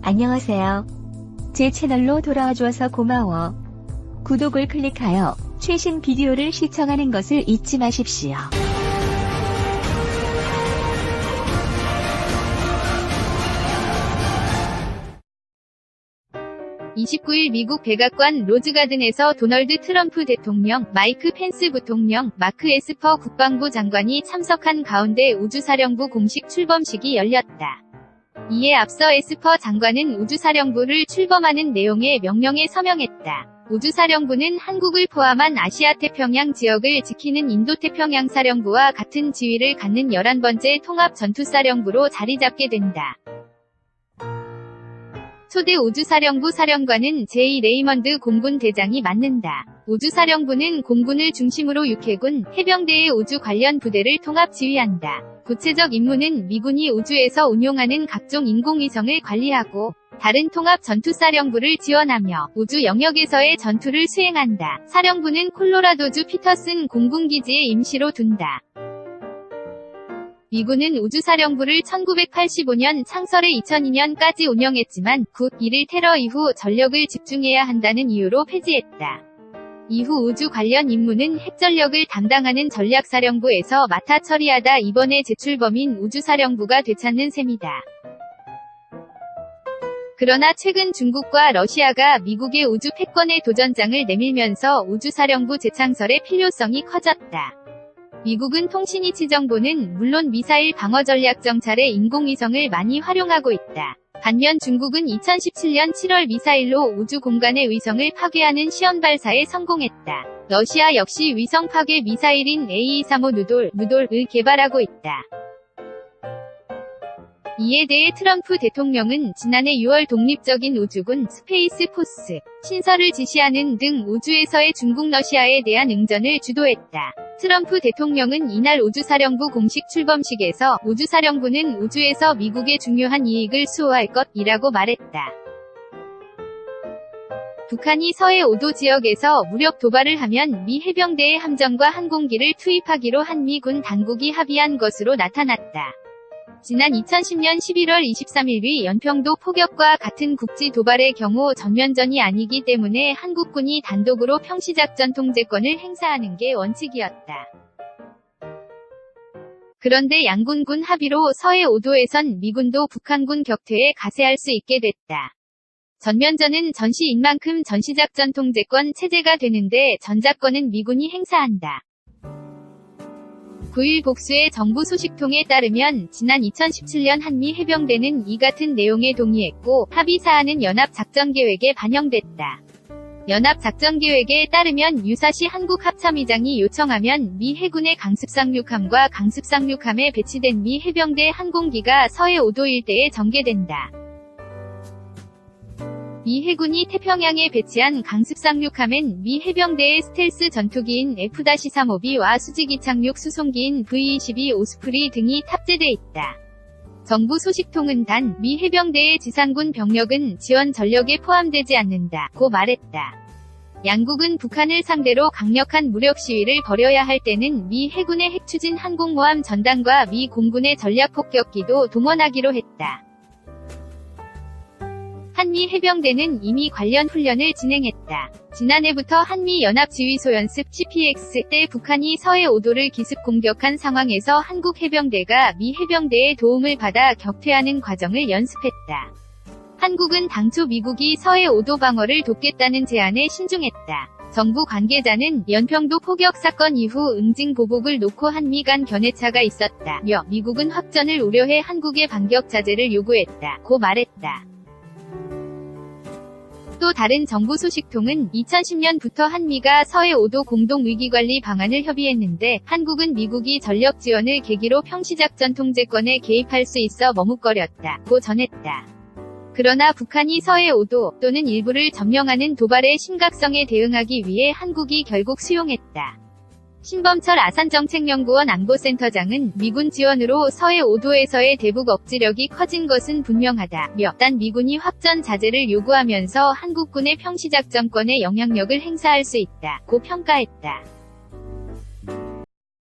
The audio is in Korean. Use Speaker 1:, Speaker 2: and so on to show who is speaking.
Speaker 1: 안녕하세요. 제 채널로 돌아와 주어서 고마워. 구독을 클릭하여 최신 비디오를 시청하는 것을 잊지 마십시오.
Speaker 2: 29일 미국 백악관 로즈가든에서 도널드 트럼프 대통령, 마이크 펜스 부통령, 마크 에스퍼 국방부 장관이 참석한 가운데 우주사령부 공식 출범식이 열렸다. 이에 앞서 에스퍼 장관은 우주사령부를 출범하는 내용의 명령에 서명했다. 우주사령부는 한국을 포함한 아시아태평양 지역을 지키는 인도태평양 사령부와 같은 지위를 갖는 11번째 통합전투사령부로 자리잡게 된다. 초대 우주사령부 사령관은 제2 레이먼드 공군 대장이 맡는다. 우주사령부는 공군을 중심으로 육해군, 해병대의 우주 관련 부대를 통합 지휘한다. 구체적 임무는 미군이 우주에서 운용하는 각종 인공위성을 관리하고 다른 통합 전투사령부를 지원하며 우주 영역에서의 전투를 수행한다. 사령부는 콜로라도주 피터슨 공군기지에 임시로 둔다. 미군은 우주사령부를 1985년 창설해 2002년까지 운영했지만 구.11 테러 이후 전력을 집중해야 한다는 이유로 폐지했다. 이후 우주 관련 임무는 핵전력을 담당하는 전략사령부에서 맡아 처리하다 이번에 재출범인 우주사령부가 되찾는 셈이다. 그러나 최근 중국과 러시아가 미국의 우주 패권의 도전장을 내밀면서 우주사령부 재창설의 필요성이 커졌다. 미국은 통신위치 정보는 물론 미사일 방어전략 정찰에 인공위성을 많이 활용하고 있다. 반면 중국은 2017년 7월 미사일로 우주 공간의 위성을 파괴하는 시험 발사에 성공했다. 러시아 역시 위성 파괴 미사일인 A235 누돌을 개발하고 있다. 이에 대해 트럼프 대통령은 지난해 6월 독립적인 우주군 스페이스 포스 신설을 지시하는 등 우주에서의 중국 러시아에 대한 응전을 주도했다. 트럼프 대통령은 이날 우주사령부 공식 출범식에서 우주사령부는 우주에서 미국의 중요한 이익을 수호할 것이라고 말했다. 북한이 서해 5도 지역에서 무력 도발을 하면 미 해병대의 함정과 항공기를 투입하기로 한미군 당국이 합의한 것으로 나타났다. 지난 2010년 11월 23일 위 연평도 포격과 같은 국지 도발의 경우 전면전이 아니기 때문에 한국군이 단독으로 평시작전 통제권을 행사하는 게 원칙이었다. 그런데 양군군 합의로 서해 5도에선 미군도 북한군 격퇴에 가세할 수 있게 됐다. 전면전은 전시인 만큼 전시작전 통제권 체제가 되는데 전작권은 미군이 행사한다. 9일 복수의 정부 소식통에 따르면 지난 2017년 한미 해병대는 이 같은 내용에 동의했고 합의사안은 연합작전계획에 반영됐다. 연합작전계획에 따르면 유사시 한국합참의장이 요청하면 미 해군의 강습상륙함과 강습상륙함에 배치된 미 해병대 항공기가 서해 5도 일대에 전개된다. 미 해군이 태평양에 배치한 강습상륙함엔 미 해병대의 스텔스 전투기인 F-35B와 수직이착륙 수송기인 V-22 오스프리 등이 탑재돼 있다. 정부 소식통은 단 미 해병대의 지상군 병력은 지원 전력에 포함되지 않는다고 말했다. 양국은 북한을 상대로 강력한 무력 시위를 벌여야 할 때는 미 해군의 핵추진 항공모함 전단과 미 공군의 전략폭격기도 동원하기로 했다. 한미 해병대는 이미 관련 훈련을 진행했다. 지난해부터 한미연합지휘소 연습 CPX 때 북한이 서해 5도를 기습 공격한 상황에서 한국 해병대가 미 해병대의 도움을 받아 격퇴하는 과정을 연습했다. 한국은 당초 미국이 서해 5도 방어를 돕겠다는 제안에 신중했다. 정부 관계자는 연평도 포격 사건 이후 응징 보복을 놓고 한미 간 견해차가 있었다며 미국은 확전을 우려해 한국의 반격 자제를 요구했다고 말했다. 또 다른 정부 소식통은 2010년부터 한미가 서해 5도 공동위기관리 방안을 협의했는데 한국은 미국이 전력 지원을 계기로 평시작전 통제권에 개입할 수 있어 머뭇거렸다고 전했다. 그러나 북한이 서해 5도 또는 일부를 점령하는 도발의 심각성에 대응하기 위해 한국이 결국 수용했다. 신범철 아산정책연구원 안보센터장은 미군 지원으로 서해 5도에서의 대북 억지력이 커진 것은 분명하다며 단 미군이 확전 자제를 요구하면서 한국군의 평시작전권에 영향력을 행사할 수 있다고 평가했다.